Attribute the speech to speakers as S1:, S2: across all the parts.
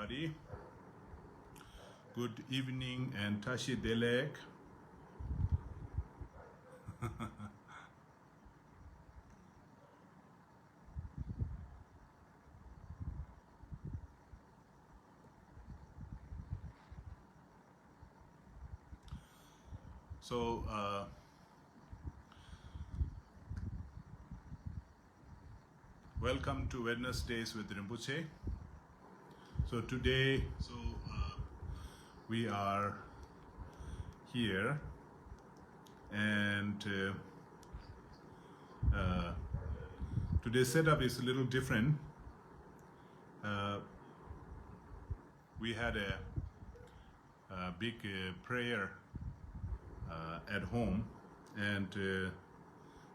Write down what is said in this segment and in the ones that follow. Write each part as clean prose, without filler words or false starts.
S1: everybody. Good evening and Tashi Delek. So welcome to Wednesdays with Rinpoche. So today, we are here, and today's setup is a little different. We had a big prayer at home, and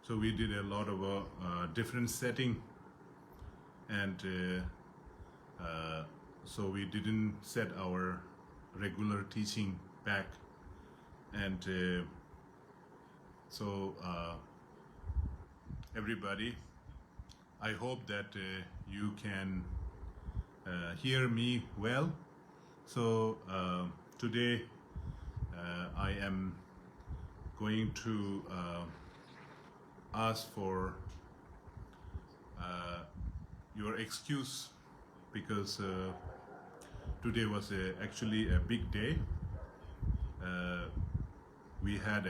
S1: so we did a lot of different setting, and so we didn't set our regular teaching back, and so everybody, I hope that you can hear me well. So today I am going to ask for your excuse, because today was actually a big day. We had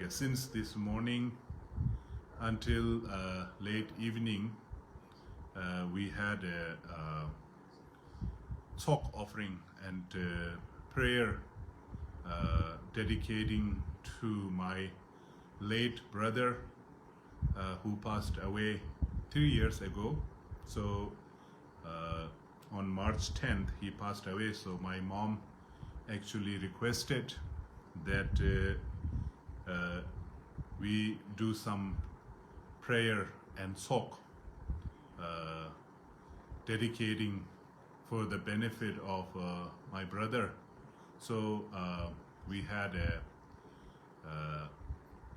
S1: since this morning until late evening, we had a talk offering and prayer dedicating to my late brother who passed away 3 years ago. So on March 10th he passed away. So my mom actually requested that we do some prayer and talk dedicating for the benefit of my brother. So we had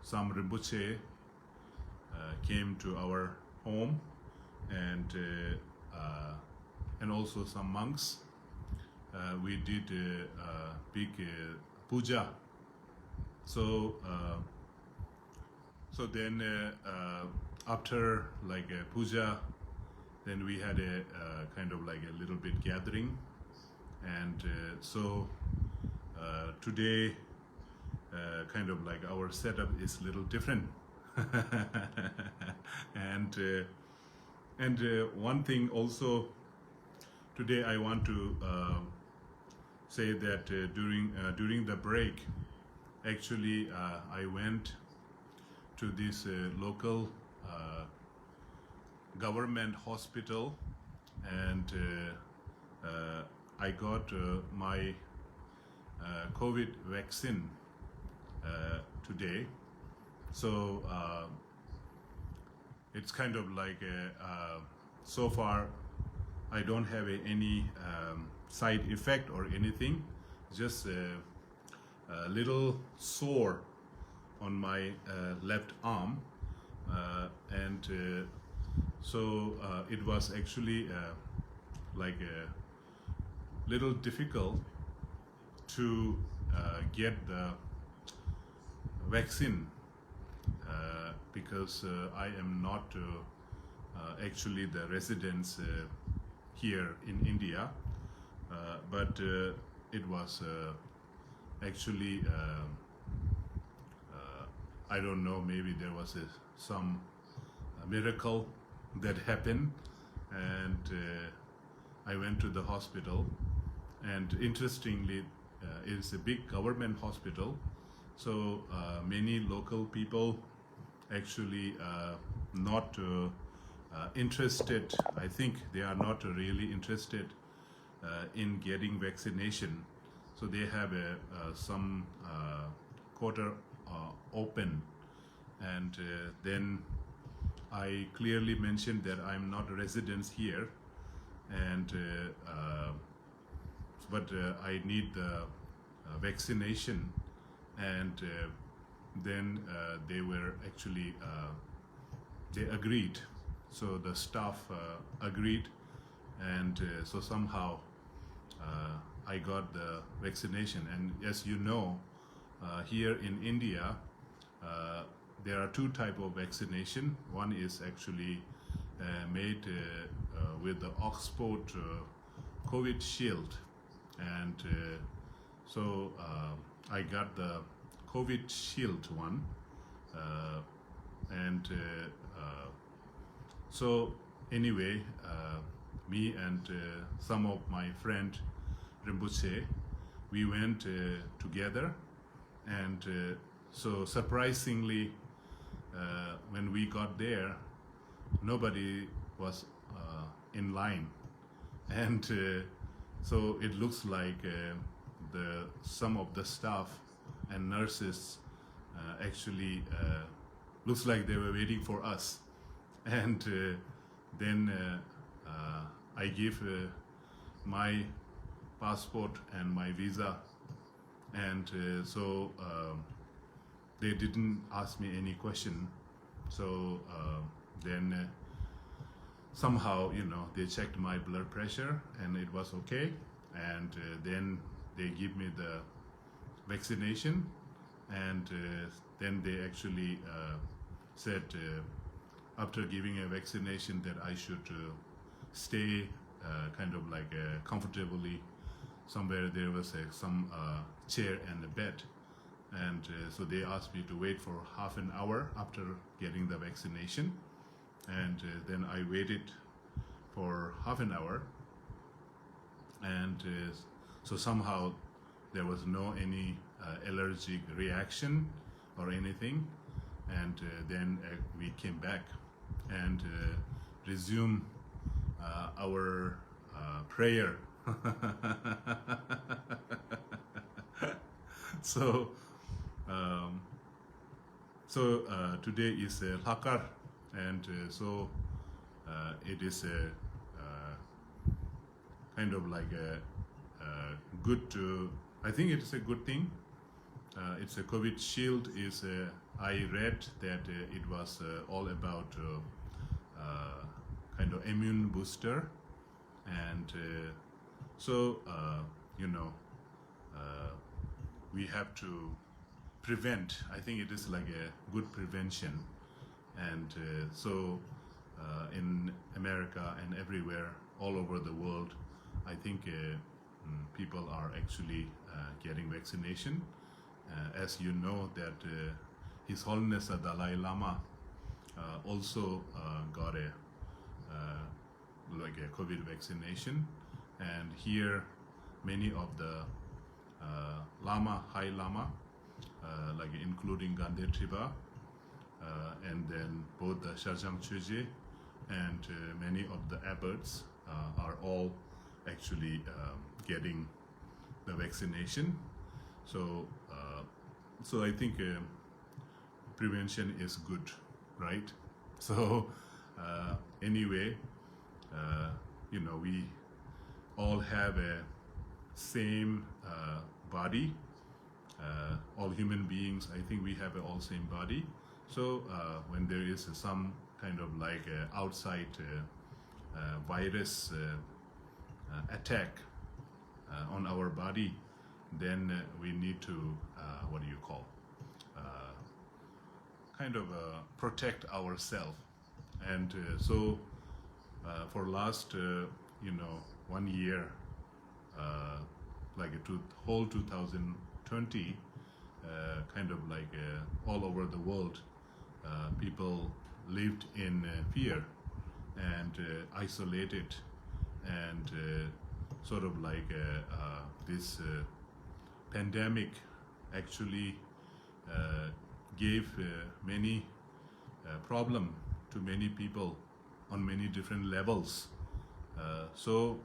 S1: some Rinpoche came to our home, and also some monks. We did a big puja. So then after a puja, then we had a kind of a little bit gathering, and so today kind of our setup is a little different. and one thing also, today I want to say that during the break, actually I went to this local government hospital, and I got my COVID vaccine today. So it's kind of so far I don't have any side effect or anything, just a little sore on my left arm, and so it was actually a little difficult to get the vaccine, because I am not actually the residence here in India, but it was actually I don't know, maybe there was some miracle that happened, and I went to the hospital, and interestingly it's a big government hospital, so many local people actually not interested. I think they are not really interested in getting vaccination, so they have some quarter open, and then I clearly mentioned that I'm not a resident here, and but I need the vaccination, and then they were actually they agreed. So the staff agreed and so somehow I got the vaccination. And as you know, here in India, there are two types of vaccination. One is actually made with the Oxford COVID Shield, and so I got the COVID Shield one, and so anyway, me and some of my friend Rinpoche, we went together, and so surprisingly, when we got there, nobody was in line, and so it looks like some of the staff and nurses actually looks like they were waiting for us, and then I give my passport and my visa, and so they didn't ask me any question. So then somehow, they checked my blood pressure and it was okay, and then they give me the vaccination, and then they actually said after giving a vaccination that I should stay kind of like comfortably somewhere. There was some chair and a bed, and so they asked me to wait for half an hour after getting the vaccination, and then I waited for half an hour, and so somehow there was no any allergic reaction or anything, and then we came back and resumed our prayer. So today is Lakar, and so it is a kind of like a good. I think it is a good thing. It's a COVID shield. I read that it was all about kind of immune booster, and so we have to prevent. I think it is like a good prevention, and so in America and everywhere, all over the world, I think people are actually getting vaccination. As you know that His Holiness the Dalai Lama also got a like a COVID vaccination, and here many of the High Lama, like including Gandhi Triba, and then both the ZaChoeje and many of the abbots are all actually getting the vaccination. So I think prevention is good, right? So anyway, we all have a same body. All human beings, I think we have all same body. So when there is some kind of like outside virus attack on our body, then we need to kind of protect ourselves. And so for last 1 year, like whole 2020, kind of like all over the world, people lived in fear and isolated, and sort of like this pandemic actually gave many problem to many people on many different levels. So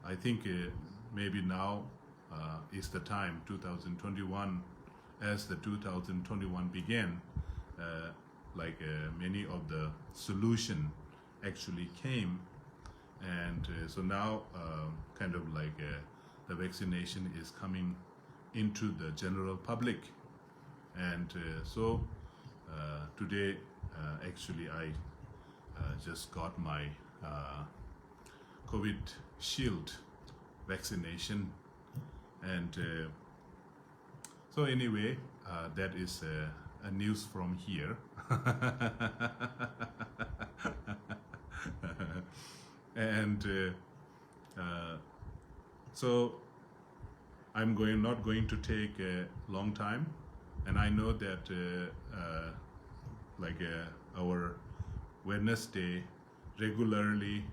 S1: I think maybe now is the time, 2021, as the 2021 began, like many of the solution actually came, and so now kind of like the vaccination is coming into the general public, and so today actually I just got my COVID shield vaccination. And so anyway, that is a news from here. And so I'm not going to take a long time, and I know that our Wednesday regularly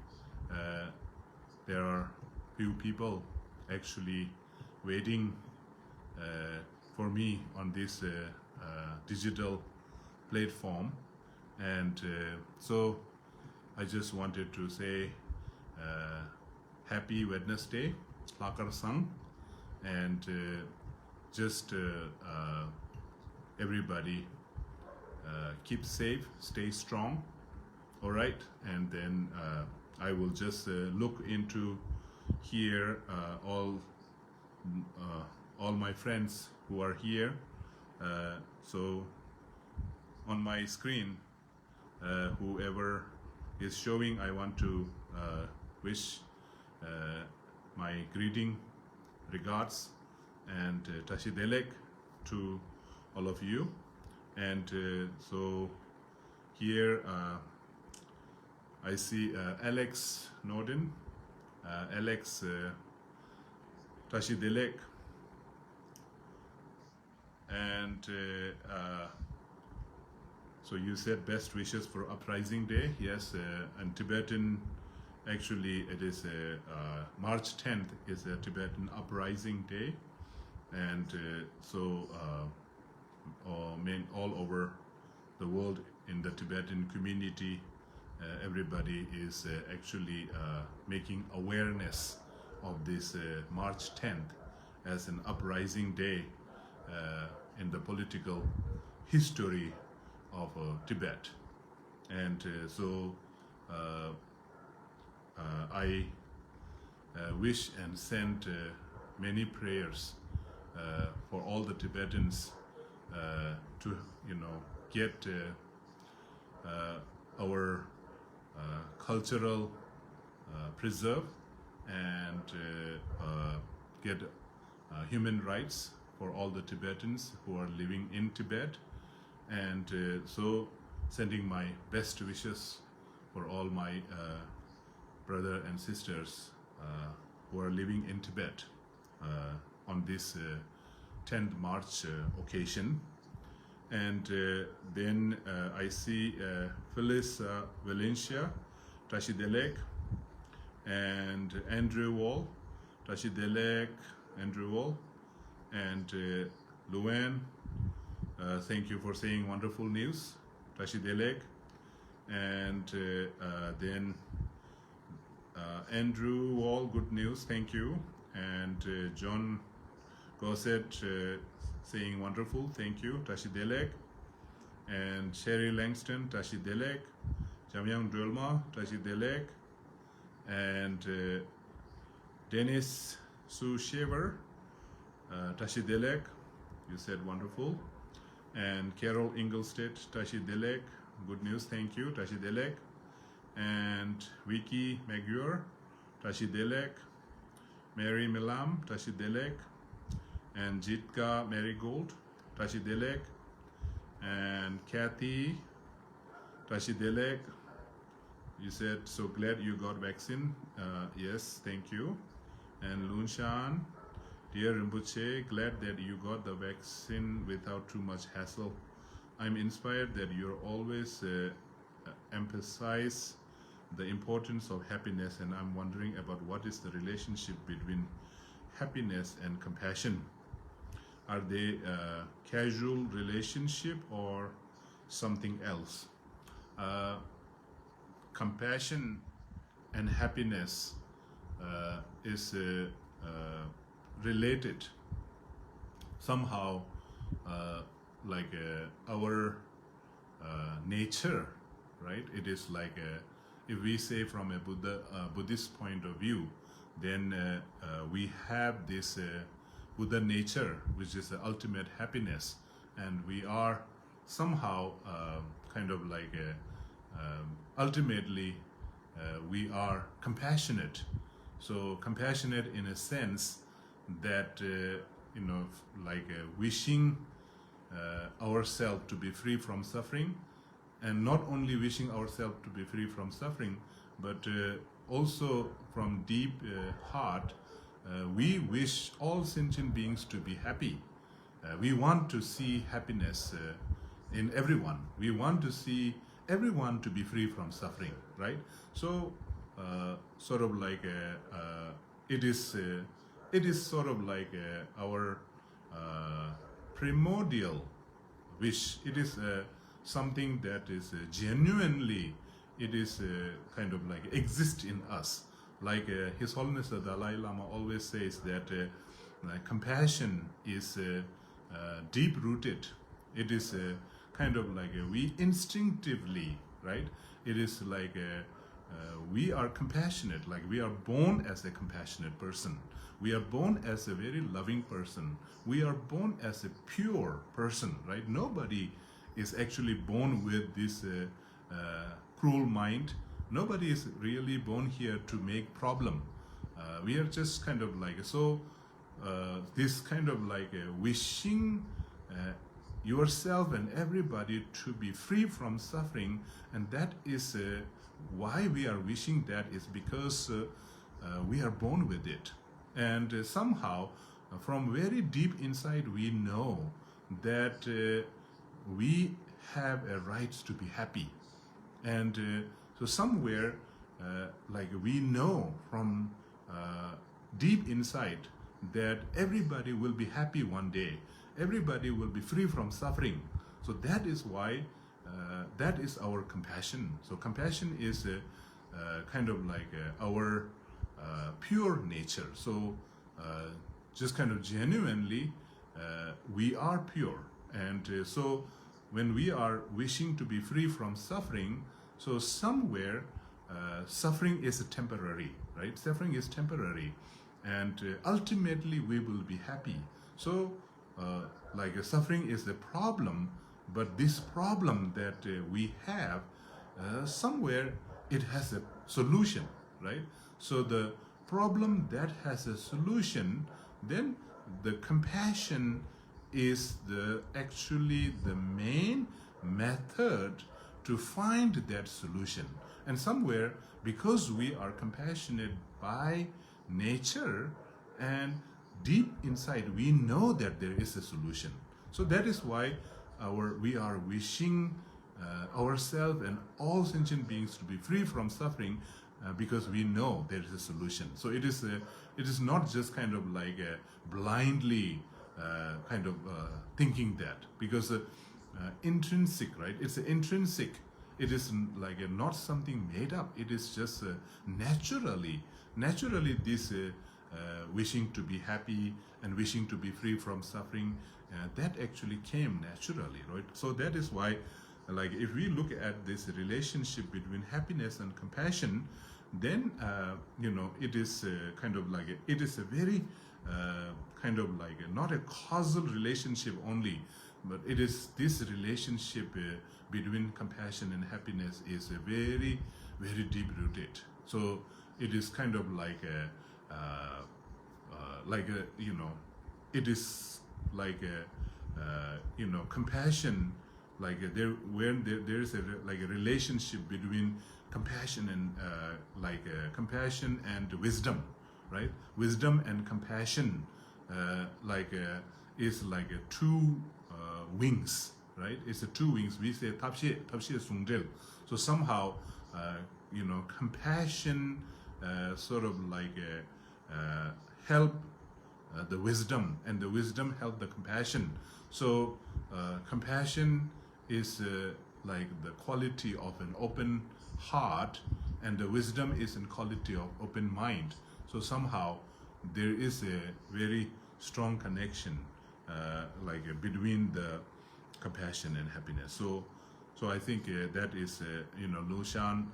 S1: there are few people actually waiting for me on this digital platform, and so I just wanted to say happy Wednesday, Lakar Sang, and just everybody keep safe, stay strong, all right? And then I will just look into here all my friends who are here. So on my screen, whoever is showing, I want to wish my greeting, regards, and Tashi Delek to all of you. And so here I see Alex Norden, Alex Tashi Delek, and so you said best wishes for Uprising Day. Yes, and Tibetan, actually it is March 10th is a Tibetan Uprising Day, and so all over the world in the Tibetan community, everybody is actually making awareness of this March 10th as an uprising day in the political history of Tibet. And so I wish and send many prayers for all the Tibetans to get our cultural preserve, and get human rights for all the Tibetans who are living in Tibet. And so sending my best wishes for all my brother and sisters who are living in Tibet on this 10th March occasion. And then I see Phyllis Valencia, Tashi Delek, and Andrew Wall, Tashi Delek, Andrew Wall, and Luann, thank you for saying wonderful news, Tashi Delek, and then Andrew Wall, good news, thank you, and John Gossett saying wonderful, thank you, Tashi Delek, and Sherry Langston, Tashi Delek, Jamyang Dulma, Tashi Delek, and Dennis Sue Shaver, Tashi Delek, you said wonderful, and Carol Inglestead, Tashi Delek, good news, thank you, Tashi Delek, and Vicky Maguire, Tashi Delek, Mary Milam, Tashi Delek, and Jitka Marigold, Tashi Delek, and Kathy, Tashi Delek, you said so glad you got vaccine, yes, thank you, and Lunshan, dear Rinpoche, glad that you got the vaccine without too much hassle. I'm inspired that you always emphasize the importance of happiness, and I'm wondering about what is the relationship between happiness and compassion. Are they a casual relationship or something else? Compassion and happiness is related somehow, like our nature, right? It is like if we say from a Buddhist point of view, then we have this Buddha nature, which is the ultimate happiness, and we are somehow kind of like ultimately we are compassionate. So compassionate in a sense that wishing ourselves to be free from suffering, and not only wishing ourselves to be free from suffering, but also from deep heart, we wish all sentient beings to be happy. We want to see happiness in everyone. We want to see everyone to be free from suffering, right? So it is sort of like our primordial wish. It is something that is genuinely, it is kind of like exist in us. Like His Holiness the Dalai Lama always says that compassion is deep rooted. It is kind of like we instinctively, right? It is like we are compassionate, like we are born as a compassionate person. We are born as a very loving person. We are born as a pure person, right? Nobody is actually born with this cruel mind. Nobody is really born here to make problem. We are just kind of like, so this kind of like wishing yourself and everybody to be free from suffering, and that is why we are wishing that, is because we are born with it. And somehow from very deep inside we know that we have a right to be happy. And so somewhere like we know from deep inside that everybody will be happy one day. Everybody will be free from suffering. So that is why that is our compassion. So compassion is kind of like our pure nature. So just kind of genuinely we are pure. And so when we are wishing to be free from suffering, so somewhere suffering is temporary, right? Suffering is temporary, and ultimately we will be happy. So like suffering is the problem, but this problem that we have, somewhere it has a solution, right? So the problem that has a solution, then the compassion is actually the main method to find that solution. And somewhere, because we are compassionate by nature, and deep inside we know that there is a solution. So that is why we are wishing ourselves and all sentient beings to be free from suffering, because we know there is a solution. So it is not just kind of like blindly kind of thinking that, because intrinsic, right? It's intrinsic. It is like not something made up. It is just naturally this wishing to be happy and wishing to be free from suffering, that actually came naturally, right? So that is why, like, if we look at this relationship between happiness and compassion, then it is kind of like it is a very kind of like not a causal relationship only, but it is this relationship between compassion and happiness is very, very deep rooted. So it is kind of like it is like compassion, like there is a relationship between compassion and compassion and wisdom, right? Wisdom and compassion is like two wings, right? It's a two wings. We say tapshe sungdel. So somehow compassion sort of like help the wisdom, and the wisdom help the compassion. So compassion is like the quality of an open heart, and the wisdom is in quality of open mind. So somehow there is a very strong connection between the compassion and happiness. So I think that is Lushan,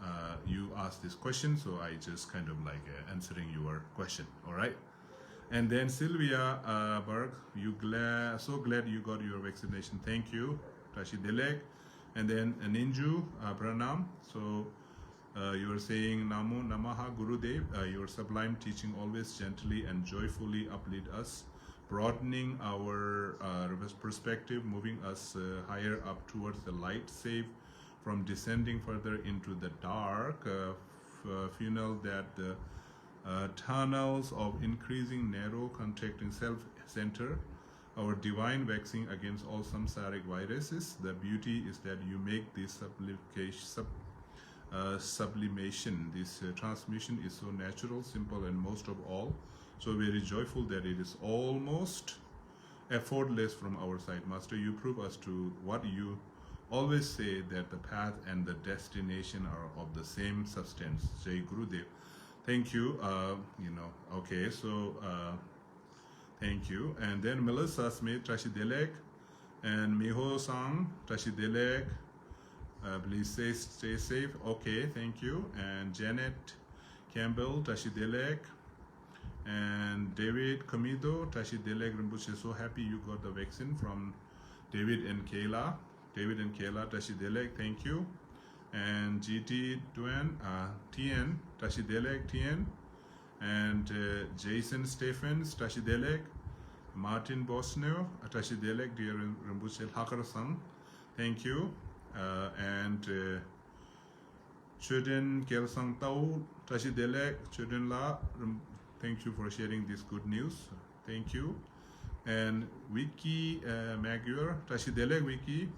S1: you asked this question, so I just kind of like answering your question. All right. And then Sylvia Berg, so glad you got your vaccination. Thank you, Tashi Delek. And then Ninju Pranam. So You are saying Namo Namaha Gurudev, your sublime teaching always gently and joyfully uplift us, broadening our perspective, moving us higher up towards the light, save from descending further into the dark funnel that the tunnels of increasing narrow, contracting self-center, our divine vaccine against all samsaric viruses. The beauty is that you make this sublimation, this transmission is so natural, simple, and most of all, so very joyful that it is almost effortless from our side. Master, you prove us to what you always say, that the path and the destination are of the same substance. Jai Gurudev. Thank you. Okay, so thank you. And then Melissa Smith, Tashidelek, and Miho Sang, Tashidelek. Please stay safe. Okay, thank you. And Janet Campbell, Tashidelek. And David Comido, Tashidelek Rinpoche. So happy you got the vaccine from David and Kayla. David and Kayla, Tashidelek, thank you. And GT Duan, Tien, Tashidelek, Tien. And Jason Stephens, Tashidelek. Martin Bosnio, Tashidelek, dear Rinpoche Hakar-san, thank you. And Chuden Kelsang Tau, Tashidelek, Chuden La, thank you for sharing this good news. Thank you. And Wiki Maguire, Tashidelek Wiki.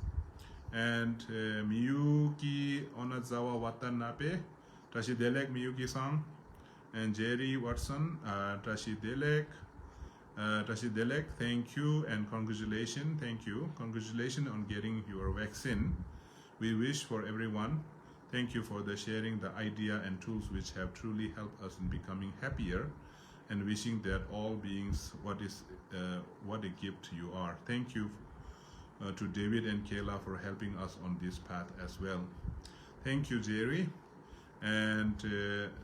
S1: And Miyuki Onazawa Watanabe, Tashidelek Miyuki-san. And Jerry Watson, Tashidelek. Tashidelek, thank you and congratulations. Thank you. Congratulations on getting your vaccine. We wish for everyone. Thank you for the sharing the idea and tools which have truly helped us in becoming happier, and wishing that all beings what a gift you are. Thank you to David and Kayla for helping us on this path as well. Thank you, Jerry. And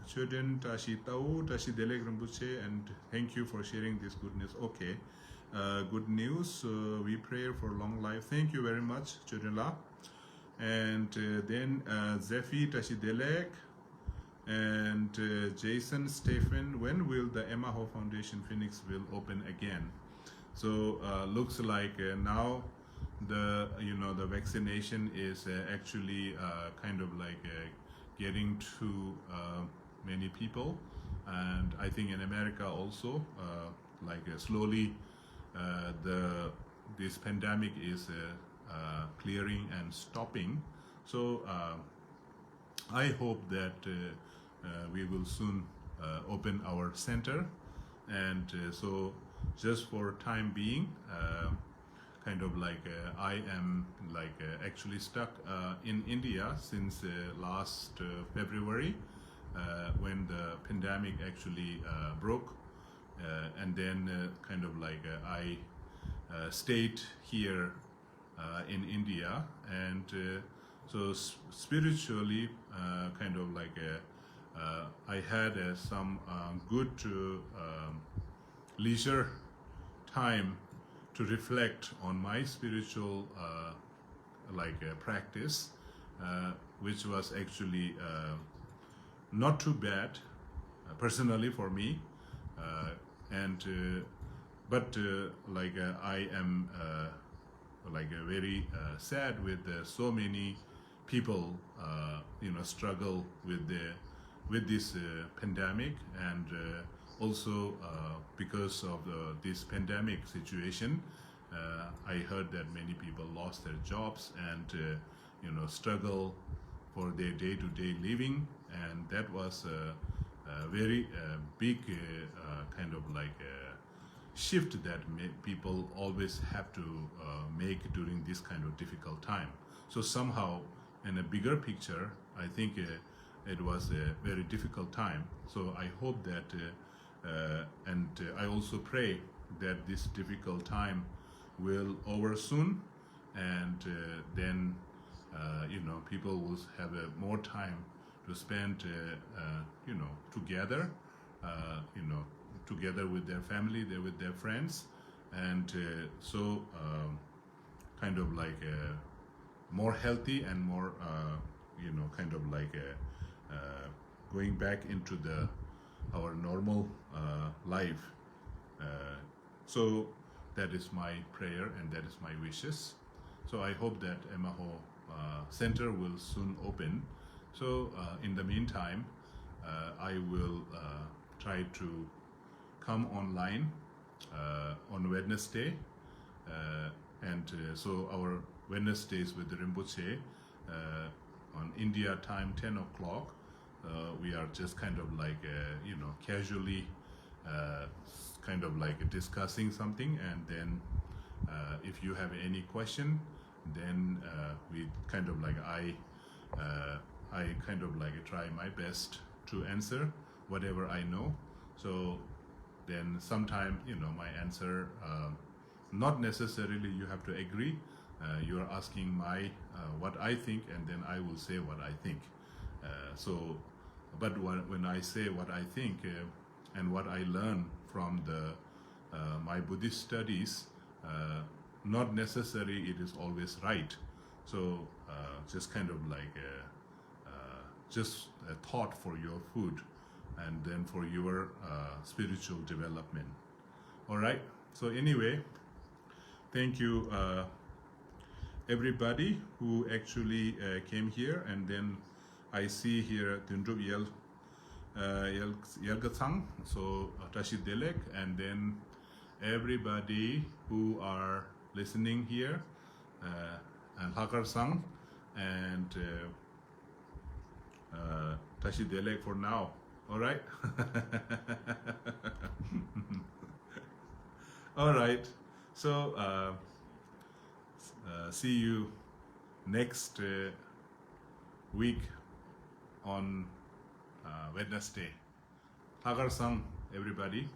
S1: Chuden Tashitau, Tashidelek Rinpoche, and thank you for sharing this goodness. Okay, good news. We pray for long life. Thank you very much, Chuden La. And then Zephi Tashidelek and Jason Stephen. When will the Emaho Foundation Phoenix will open again? So looks like now the the vaccination is actually kind of like getting to many people, and I think in America also slowly this pandemic is clearing and stopping. So I hope that we will soon open our center, and so just for time being, kind of I am actually stuck in India since last February, when the pandemic actually broke, and then I stayed here in India, and so spiritually I had some good leisure time to reflect on my spiritual practice, which was actually not too bad personally for me, but I am very sad with so many people struggle with this pandemic, and also because of this pandemic situation, I heard that many people lost their jobs and struggle for their day-to-day living, and that was a very big shift that people always have to make during this kind of difficult time. So somehow, in a bigger picture, I think it was a very difficult time. So I hope that, and I also pray that this difficult time will over soon, and then people will have more time to spend together, together with their family, with their friends, and so more healthy and more going back into our normal life. So that is my prayer and that is my wishes. So I hope that Emaho Center will soon open. So in the meantime, I will try to come online on Wednesday, so our Wednesdays with the Rinpoche on India time 10 o'clock. We are just kind of like casually kind of like discussing something, and then if you have any question, then we kind of like I kind of like try my best to answer whatever I know. So then sometime my answer, not necessarily you have to agree. You are asking my what I think, and then I will say what I think. But when I say what I think and what I learn from my Buddhist studies, not necessarily it is always right. So just kind of like just a thought for your food and then for your spiritual development. All right. So anyway, thank you everybody who actually came here, and then I see here Tundrup Yelgatsang, so Tashi Delek, and then everybody who are listening here, and Hakar Sang, and Tashi Delek for now. All right. All right. So see you next week on Wednesday. Hagar Sang, everybody.